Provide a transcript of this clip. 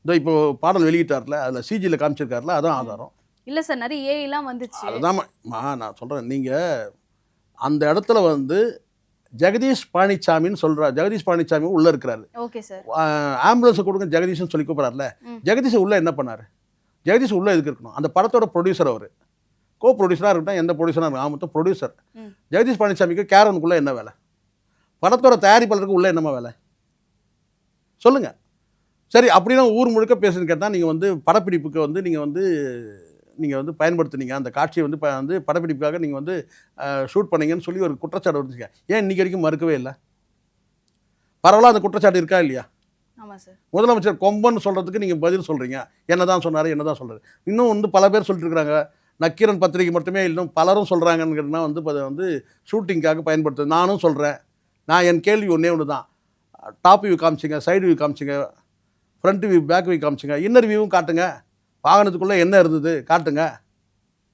இதோ இப்போ பாடல் வெளியிட்டார்ல, அதில் சிஜியில் காமிச்சிருக்காருல, அதான் ஆதாரம். இல்லை சார், நிறைய ஏஐலாம் வந்துச்சு. அதுதான் நான் சொல்கிறேன். நீங்கள் அந்த இடத்துல வந்து ஜெகதீஷ் பழனிசாமின்னு சொல்கிறார். ஜெகதீஷ் பழனிசாமி உள்ளே இருக்கிறாரு. Okay sir. ஆம்புலன்ஸை கொடுங்க ஜெகதீஷ்னு சொல்லி கூப்பிட்றாருல. ஜெகதீஷ் உள்ளே என்ன பண்ணார்? ஜெகதீஷ் உள்ளே எதுக்கு இருக்கணும்? அந்த படத்தோட ப்ரொடியூசர் அவர். கோ ப்ரொடியூசராக இருக்கட்டும், எந்த ப்ரொடியூசராக இருக்கட்டும், மொத்தம் ப்ரொடியூசர். ஜெகதீஷ் பழனிசாமிக்கு கேரவனுக்குள்ளே என்ன வேலை? படத்தோட தயாரிப்பாளருக்கு உள்ளே என்னமா வேலை சொல்லுங்கள். சரி, அப்படின்னா ஊர் முழுக்க பேசுன்னு கேட்டால் நீங்கள் வந்து படப்பிடிப்புக்கு வந்து நீங்கள் வந்து பயன்படுத்துனீங்க, அந்த காட்சியை வந்து படப்பிடிப்புக்காக நீங்கள் வந்து ஷூட் பண்ணீங்கன்னு சொல்லி ஒரு குற்றச்சாட்டு வந்துச்சுங்க. ஏன் இன்றைக்கி வரைக்கும் மறுக்கவே இல்லை? பரவாயில்ல, அந்த குற்றச்சாட்டு இருக்கா இல்லையா? ஆமாம் சார். முதலமைச்சர் கொம்பன்னு சொல்கிறதுக்கு நீங்கள் பதில் சொல்கிறீங்க. என்ன தான் சொன்னார், என்ன தான் சொல்கிறார். இன்னும் வந்து பல பேர் சொல்லிட்டு இருக்கிறாங்க. நக்கீரன் பத்திரிகை மட்டுமே இன்னும் பலரும் சொல்கிறாங்கன்னு வந்து அதை வந்து ஷூட்டிங்காக பயன்படுத்து. நானும் சொல்கிறேன். நான் என் கேள்வி ஒன்று தான். டாப் வியூ காமிச்சிங்க, சைடு வியூ காமிச்சிங்க, ஃப்ரண்ட் வியூ பேக் வியூ காமிச்சிங்க, இன்னர் வியூவும் காட்டுங்க. வாகனத்துக்குள்ளே என்ன இருந்தது காட்டுங்க.